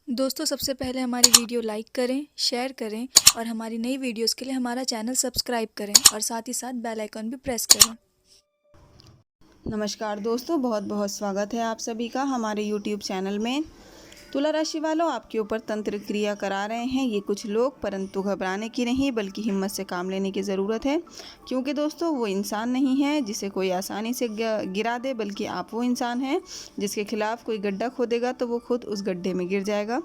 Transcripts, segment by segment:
दोस्तों सबसे पहले हमारी वीडियो लाइक करें, शेयर करें और हमारी नई वीडियोस के लिए हमारा चैनल सब्सक्राइब करें और साथ ही साथ बेल आइकन भी प्रेस करें। नमस्कार दोस्तों, बहुत बहुत स्वागत है आप सभी का हमारे YouTube चैनल में। तुला राशि वालों, आपके ऊपर तंत्र क्रिया करा रहे हैं ये कुछ लोग, परंतु घबराने की नहीं बल्कि हिम्मत से काम लेने की ज़रूरत है। क्योंकि दोस्तों वो इंसान नहीं है जिसे कोई आसानी से गिरा दे, बल्कि आप वो इंसान हैं जिसके खिलाफ कोई गड्ढा खोदेगा तो वो खुद उस गड्ढे में गिर जाएगा।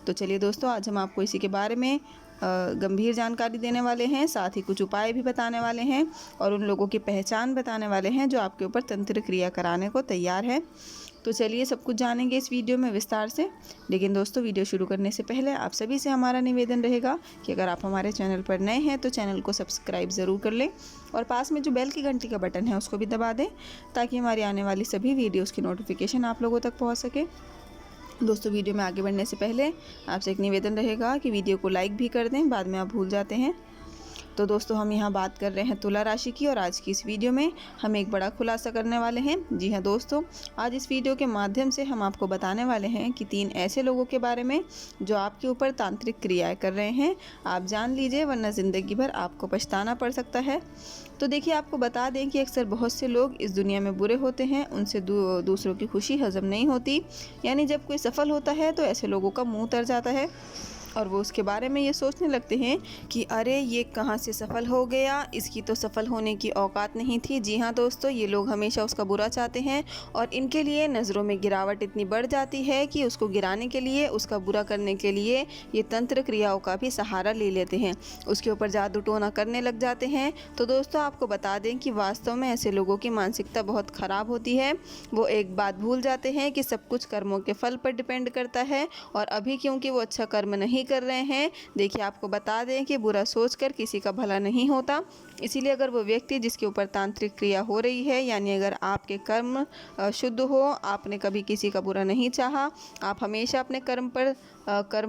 तो चलिए दोस्तों, आज हम आपको इसी के बारे में गंभीर जानकारी देने वाले हैं, साथ ही कुछ उपाय भी बताने वाले हैं और उन लोगों की पहचान बताने वाले हैं जो आपके ऊपर तंत्र क्रिया कराने को तैयार है। तो चलिए सब कुछ जानेंगे इस वीडियो में विस्तार से। लेकिन दोस्तों, वीडियो शुरू करने से पहले आप सभी से हमारा निवेदन रहेगा कि अगर आप हमारे चैनल पर नए हैं तो चैनल को सब्सक्राइब ज़रूर कर लें और पास में जो बेल की घंटी का बटन है उसको भी दबा दें, ताकि हमारी आने वाली सभी वीडियोज़ की नोटिफिकेशन आप लोगों तक पहुँच सके। दोस्तों, वीडियो में आगे बढ़ने से पहले आपसे एक निवेदन रहेगा कि वीडियो को लाइक भी कर दें, बाद में आप भूल जाते हैं। तो दोस्तों, हम यहाँ बात कर रहे हैं तुला राशि की और आज की इस वीडियो में हम एक बड़ा खुलासा करने वाले हैं। जी हाँ दोस्तों, आज इस वीडियो के माध्यम से हम आपको बताने वाले हैं कि 3 ऐसे लोगों के बारे में जो आपके ऊपर तांत्रिक क्रियाएं कर रहे हैं। आप जान लीजिए, वरना ज़िंदगी भर आपको पछताना पड़ सकता है। तो देखिए, आपको बता दें कि अक्सर बहुत से लोग इस दुनिया में बुरे होते हैं, उनसे दूसरों की खुशी हजम नहीं होती। यानी जब कोई सफल होता है तो ऐसे लोगों का मुँह तर जाता है और वो उसके बारे में ये सोचने लगते हैं कि अरे ये कहाँ से सफल हो गया, इसकी तो सफल होने की औकात नहीं थी। जी हाँ दोस्तों, ये लोग हमेशा उसका बुरा चाहते हैं और इनके लिए नज़रों में गिरावट इतनी बढ़ जाती है कि उसको गिराने के लिए, उसका बुरा करने के लिए ये तंत्र क्रियाओं का भी सहारा ले लेते हैं, उसके ऊपर जादू टोना करने लग जाते हैं। तो दोस्तों, आपको बता दें कि वास्तव में ऐसे लोगों की मानसिकता बहुत ख़राब होती है। वो एक बात भूल जाते हैं कि सब कुछ कर्मों के फल पर डिपेंड करता है और अभी क्योंकि वो अच्छा कर्म नहीं कर रहे हैं, देखिए आपको बता दें कि बुरा सोचकर किसी का भला नहीं होता। इसीलिए अगर वो व्यक्ति जिसके ऊपर तांत्रिक क्रिया हो रही है, यानी अगर आपके कर्म शुद्ध हो, आपने कभी किसी का बुरा नहीं चाहा, आप हमेशा अपने कर्म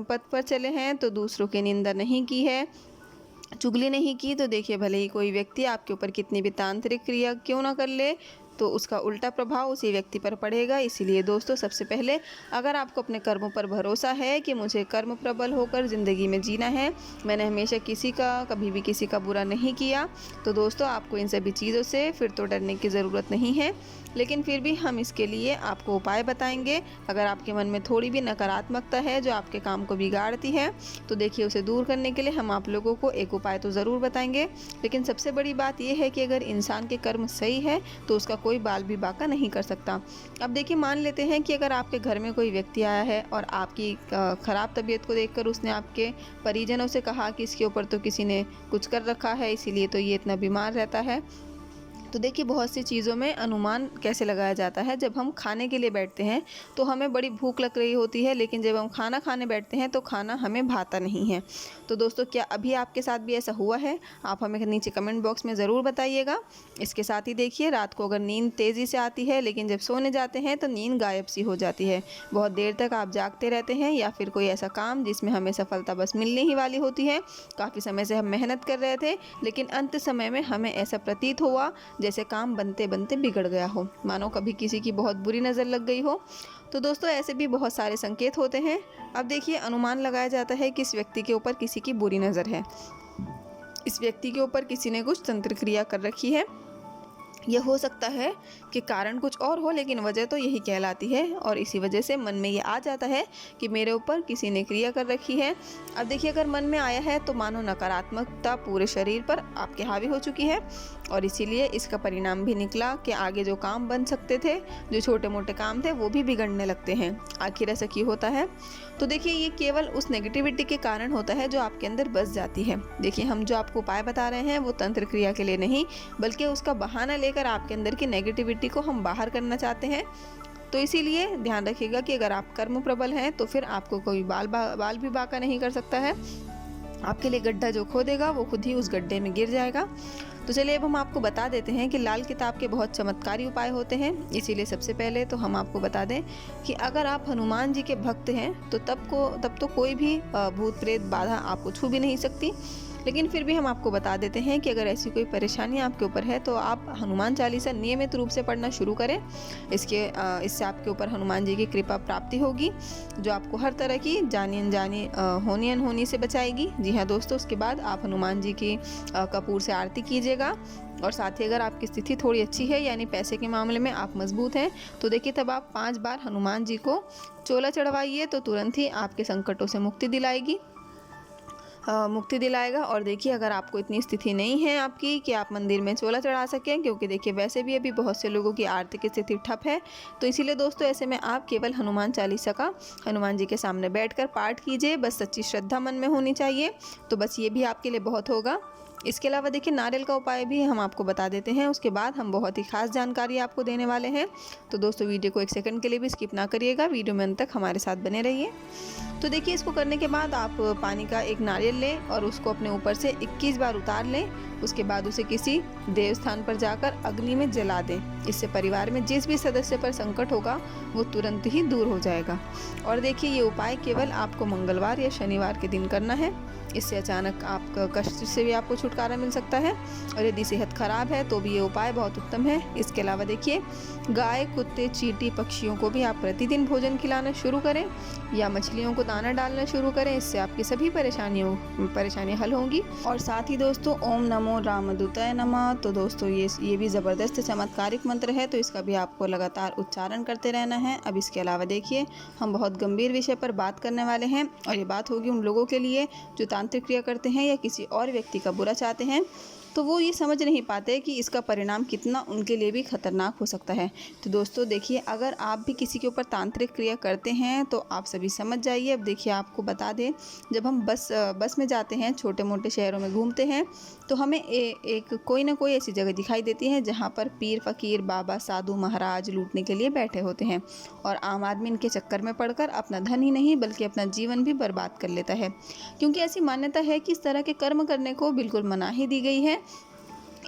पथ पर चले हैं, तो दूसरों की निंदा नहीं की है, चुगली नहीं की, तो देखिए भले ही कोई व्यक्ति आपके ऊपर कितनी भी तांत्रिक क्रिया क्यों ना कर ले, तो उसका उल्टा प्रभाव उसी व्यक्ति पर पड़ेगा। इसीलिए दोस्तों, सबसे पहले अगर आपको अपने कर्मों पर भरोसा है कि मुझे कर्म प्रबल होकर ज़िंदगी में जीना है, मैंने हमेशा कभी भी किसी का बुरा नहीं किया, तो दोस्तों आपको इन सभी चीज़ों से फिर तो डरने की ज़रूरत नहीं है। लेकिन फिर भी हम इसके लिए आपको उपाय बताएंगे। अगर आपके मन में थोड़ी भी नकारात्मकता है जो आपके काम को बिगाड़ती है, तो देखिए उसे दूर करने के लिए हम आप लोगों को एक उपाय तो ज़रूर बताएंगे। लेकिन सबसे बड़ी बात यह है कि अगर इंसान के कर्म सही है तो उसका कोई बाल भी बाका नहीं कर सकता। अब देखिए, मान लेते हैं कि अगर आपके घर में कोई व्यक्ति आया है और आपकी ख़राब तबीयत को देखकर उसने आपके परिजनों से कहा कि इसके ऊपर तो किसी ने कुछ कर रखा है, इसीलिए तो ये इतना बीमार रहता है। तो देखिए, बहुत सी चीज़ों में अनुमान कैसे लगाया जाता है। जब हम खाने के लिए बैठते हैं तो हमें बड़ी भूख लग रही होती है, लेकिन जब हम खाना खाने बैठते हैं तो खाना हमें भाता नहीं है। तो दोस्तों, क्या अभी आपके साथ भी ऐसा हुआ है? आप हमें नीचे कमेंट बॉक्स में ज़रूर बताइएगा। इसके साथ ही देखिए, रात को अगर नींद तेज़ी से आती है, लेकिन जब सोने जाते हैं तो नींद गायब सी हो जाती है। बहुत देर तक आप जागते रहते हैं, या फिर कोई ऐसा काम जिसमें हमें सफलता बस मिलने ही वाली होती है। काफ़ी समय से हम मेहनत कर रहे थे, लेकिन अंत समय में हमें ऐसा प्रतीत हुआ जैसे काम बनते बनते बिगड़ गया हो, मानो कभी किसी की बहुत बुरी नज़र लग गई हो। तो दोस्तों, ऐसे भी बहुत सारे संकेत होते हैं। अब देखिए, अनुमान लगाया जाता है कि इस व्यक्ति के ऊपर किसी की बुरी नज़र है, इस व्यक्ति के ऊपर किसी ने कुछ तंत्र क्रिया कर रखी है। यह हो सकता है कि कारण कुछ और हो, लेकिन वजह तो यही कहलाती है और इसी वजह से मन में ये आ जाता है कि मेरे ऊपर किसी ने क्रिया कर रखी है। अब देखिए, अगर मन में आया है तो मानो नकारात्मकता पूरे शरीर पर आपके हावी हो चुकी है और इसीलिए इसका परिणाम भी निकला कि आगे जो काम बन सकते थे, जो छोटे मोटे काम थे, वो भी बिगड़ने लगते हैं। आखिर ऐसा क्यों होता है? तो देखिए, ये केवल उस नेगेटिविटी के कारण होता है जो आपके अंदर बस जाती है। देखिए, हम जो आपको उपाय बता रहे हैं वो तंत्र क्रिया के लिए नहीं, बल्कि उसका बहाना लेकर आपके अंदर की नेगेटिविटी को हम बाहर करना चाहते हैं। तो इसीलिए ध्यान रखिएगा कि अगर आप कर्म प्रबल हैं तो फिर आपको कोई बाल भी बाका नहीं कर सकता है। आपके लिए गड्ढा जो खोदेगा वो खुद ही उस गड्ढे में गिर जाएगा। तो चलिए, अब हम आपको बता देते हैं कि लाल किताब के बहुत चमत्कारी उपाय होते हैं। इसीलिए सबसे पहले तो हम आपको बता दें कि अगर आप हनुमान जी के भक्त हैं तो तब तो कोई भी भूत प्रेत बाधा आपको छू भी नहीं सकती। लेकिन फिर भी हम आपको बता देते हैं कि अगर ऐसी कोई परेशानी आपके ऊपर है तो आप हनुमान चालीसा नियमित रूप से पढ़ना शुरू करें। इससे आपके ऊपर हनुमान जी की कृपा प्राप्ति होगी, जो आपको हर तरह की जानी अनजानी होनी अनहोनी से बचाएगी। जी हाँ दोस्तों, उसके बाद आप हनुमान जी की कपूर से आरती कीजिएगा। और साथ ही अगर आपकी स्थिति थोड़ी अच्छी है, यानी पैसे के मामले में आप मजबूत हैं, तो देखिए तब आप 5 बार हनुमान जी को चोला चढ़वाइए, तो तुरंत ही आपके संकटों से मुक्ति दिलाएगा। और देखिए अगर आपको इतनी स्थिति नहीं है आपकी कि आप मंदिर में चोला चढ़ा सकें, क्योंकि देखिए वैसे भी अभी बहुत से लोगों की आर्थिक स्थिति ठप है, तो इसीलिए दोस्तों ऐसे में आप केवल हनुमान चालीसा का हनुमान जी के सामने बैठकर पाठ कीजिए। बस सच्ची श्रद्धा मन में होनी चाहिए, तो बस ये भी आपके लिए बहुत होगा। इसके अलावा देखिए नारियल का उपाय भी हम आपको बता देते हैं, उसके बाद हम बहुत ही खास जानकारी आपको देने वाले हैं। तो दोस्तों वीडियो को 1 सेकंड के लिए भी स्किप ना करिएगा, वीडियो में अंत तक हमारे साथ बने रहिए। तो देखिए इसको करने के बाद आप पानी का एक नारियल लें और उसको अपने ऊपर से 21 बार उतार लें। उसके बाद उसे किसी देव स्थान पर जाकर अग्नि में जला दें। इससे परिवार में जिस भी सदस्य पर संकट होगा वो तुरंत ही दूर हो जाएगा। और देखिए ये उपाय केवल आपको मंगलवार या शनिवार के दिन करना है। इससे अचानक आपका कष्ट से भी आपको छुटकारा मिल सकता है, और यदि सेहत खराब है तो भी ये उपाय बहुत उत्तम है। इसके अलावा देखिए गाय, कुत्ते, चींटी, पक्षियों को भी आप प्रतिदिन भोजन खिलाना शुरू करें या मछलियों को दाना डालना शुरू करें। इससे आपकी सभी परेशानियां हल होंगी। और साथ ही दोस्तों ओम नमो रामदूताय नमः, तो दोस्तों ये भी ज़बरदस्त चमत्कारिक मंत्र है, तो इसका भी आपको लगातार उच्चारण करते रहना है। अब इसके अलावा देखिए हम बहुत गंभीर विषय पर बात करने वाले हैं, और ये बात होगी उन लोगों के लिए जो तांत्रिक क्रिया करते हैं या किसी और व्यक्ति का बुरा चाहते हैं, तो वो ये समझ नहीं पाते कि इसका परिणाम कितना उनके लिए भी खतरनाक हो सकता है। तो दोस्तों देखिए अगर आप भी किसी के ऊपर तांत्रिक क्रिया करते हैं तो आप सभी समझ जाइए। अब देखिए आपको बता दें, जब हम बस में जाते हैं, छोटे मोटे शहरों में घूमते हैं, तो हमें एक कोई ना कोई ऐसी जगह दिखाई देती है जहाँ पर पीर, फकीर, बाबा, साधु, महाराज लूटने के लिए बैठे होते हैं, और आम आदमी इनके चक्कर में पड़कर अपना धन ही नहीं बल्कि अपना जीवन भी बर्बाद कर लेता है। क्योंकि ऐसी मान्यता है कि इस तरह के कर्म करने को बिल्कुल मनाही दी गई है।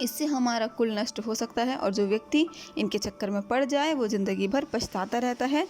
इससे हमारा कुल नष्ट हो सकता है, और जो व्यक्ति इनके चक्कर में पड़ जाए वो ज़िंदगी भर पछताता रहता है।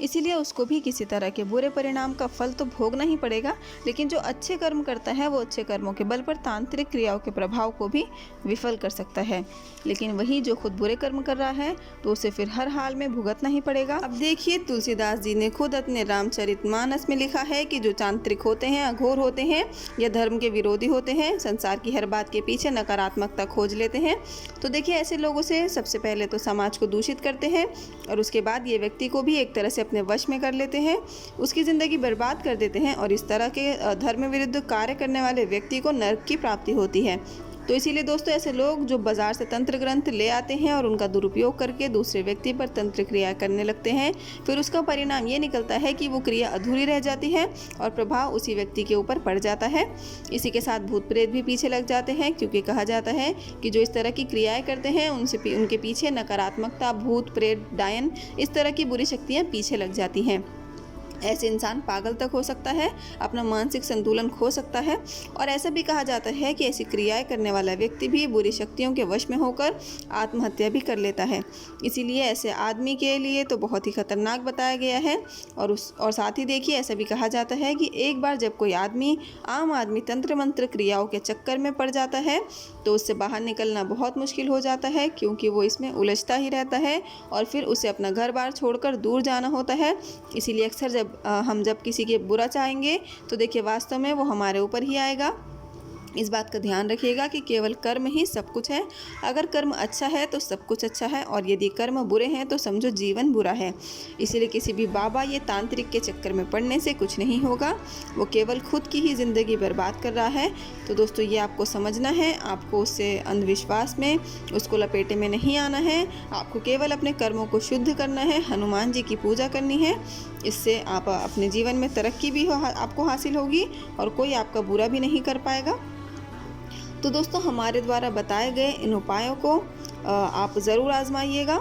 इसीलिए उसको भी किसी तरह के बुरे परिणाम का फल तो भोगना ही पड़ेगा। लेकिन जो अच्छे कर्म करता है वो अच्छे कर्मों के बल पर तांत्रिक क्रियाओं के प्रभाव को भी विफल कर सकता है। लेकिन वही जो खुद बुरे कर्म कर रहा है तो उसे फिर हर हाल में भुगतना ही पड़ेगा। अब देखिए तुलसीदास जी ने खुद अपने रामचरितमानस में लिखा है कि जो तांत्रिक होते हैं, अघोर होते हैं या धर्म के विरोधी होते हैं, संसार की हर बात के पीछे नकारात्मकता खोज लेते हैं। तो देखिए ऐसे लोगों से सबसे पहले तो समाज को दूषित करते हैं, और उसके बाद ये व्यक्ति को भी एक तरह से अपने वश में कर लेते हैं, उसकी ज़िंदगी बर्बाद कर देते हैं, और इस तरह के धर्म विरुद्ध कार्य करने वाले व्यक्ति को नरक की प्राप्ति होती है। तो इसीलिए दोस्तों ऐसे लोग जो बाज़ार से तंत्र ग्रंथ ले आते हैं और उनका दुरुपयोग करके दूसरे व्यक्ति पर तंत्र क्रिया करने लगते हैं, फिर उसका परिणाम ये निकलता है कि वो क्रिया अधूरी रह जाती है और प्रभाव उसी व्यक्ति के ऊपर पड़ जाता है। इसी के साथ भूत प्रेत भी पीछे लग जाते हैं, क्योंकि कहा जाता है कि जो इस तरह की क्रियाएँ करते हैं उनके पीछे नकारात्मकता, भूत प्रेत, डायन, इस तरह की बुरी शक्तियाँ पीछे लग जाती हैं। ऐसे इंसान पागल तक हो सकता है, अपना मानसिक संतुलन खो सकता है, और ऐसा भी कहा जाता है कि ऐसी क्रियाएं करने वाला व्यक्ति भी बुरी शक्तियों के वश में होकर आत्महत्या भी कर लेता है। इसीलिए ऐसे आदमी के लिए तो बहुत ही खतरनाक बताया गया है। और साथ ही देखिए ऐसा भी कहा जाता है कि एक बार जब कोई आम आदमी तंत्र मंत्र क्रियाओं के चक्कर में पड़ जाता है तो उससे बाहर निकलना बहुत मुश्किल हो जाता है, क्योंकि वो इसमें उलझता ही रहता है और फिर उसे अपना घर बार छोड़कर दूर जाना होता है। इसीलिए अक्सर हम जब किसी के बुरा चाहेंगे तो देखिए वास्तव में वो हमारे ऊपर ही आएगा। इस बात का ध्यान रखिएगा कि केवल कर्म ही सब कुछ है। अगर कर्म अच्छा है तो सब कुछ अच्छा है, और यदि कर्म बुरे हैं तो समझो जीवन बुरा है। इसीलिए किसी भी बाबा या तांत्रिक के चक्कर में पड़ने से कुछ नहीं होगा, वो केवल खुद की ही ज़िंदगी बर्बाद कर रहा है। तो दोस्तों ये आपको समझना है, आपको उससे अंधविश्वास में उसको लपेटे में नहीं आना है। आपको केवल अपने कर्मों को शुद्ध करना है, हनुमान जी की पूजा करनी है। इससे आप अपने जीवन में तरक्की भी आपको हासिल होगी और कोई आपका बुरा भी नहीं कर पाएगा। तो दोस्तों हमारे द्वारा बताए गए इन उपायों को आप ज़रूर आजमाइएगा।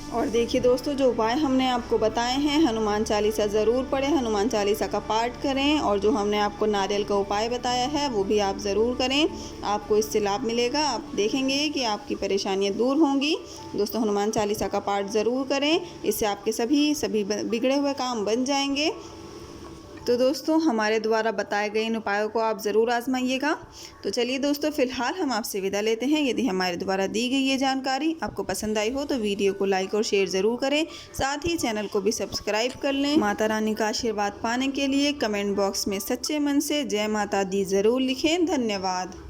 और देखिए दोस्तों जो उपाय हमने आपको बताए हैं, हनुमान चालीसा ज़रूर पढ़ें, हनुमान चालीसा का पाठ करें, और जो हमने आपको नारियल का उपाय बताया है वो भी आप ज़रूर करें। आपको इससे लाभ मिलेगा, आप देखेंगे कि आपकी परेशानियां दूर होंगी। दोस्तों हनुमान चालीसा का पाठ ज़रूर करें, इससे आपके सभी बिगड़े हुए काम बन जाएंगे। तो दोस्तों हमारे द्वारा बताए गए इन उपायों को आप ज़रूर आजमाइएगा। तो चलिए दोस्तों फ़िलहाल हम आपसे विदा लेते हैं। यदि हमारे द्वारा दी गई ये जानकारी आपको पसंद आई हो तो वीडियो को लाइक और शेयर ज़रूर करें, साथ ही चैनल को भी सब्सक्राइब कर लें। माता रानी का आशीर्वाद पाने के लिए कमेंट बॉक्स में सच्चे मन से जय माता दी ज़रूर लिखें। धन्यवाद।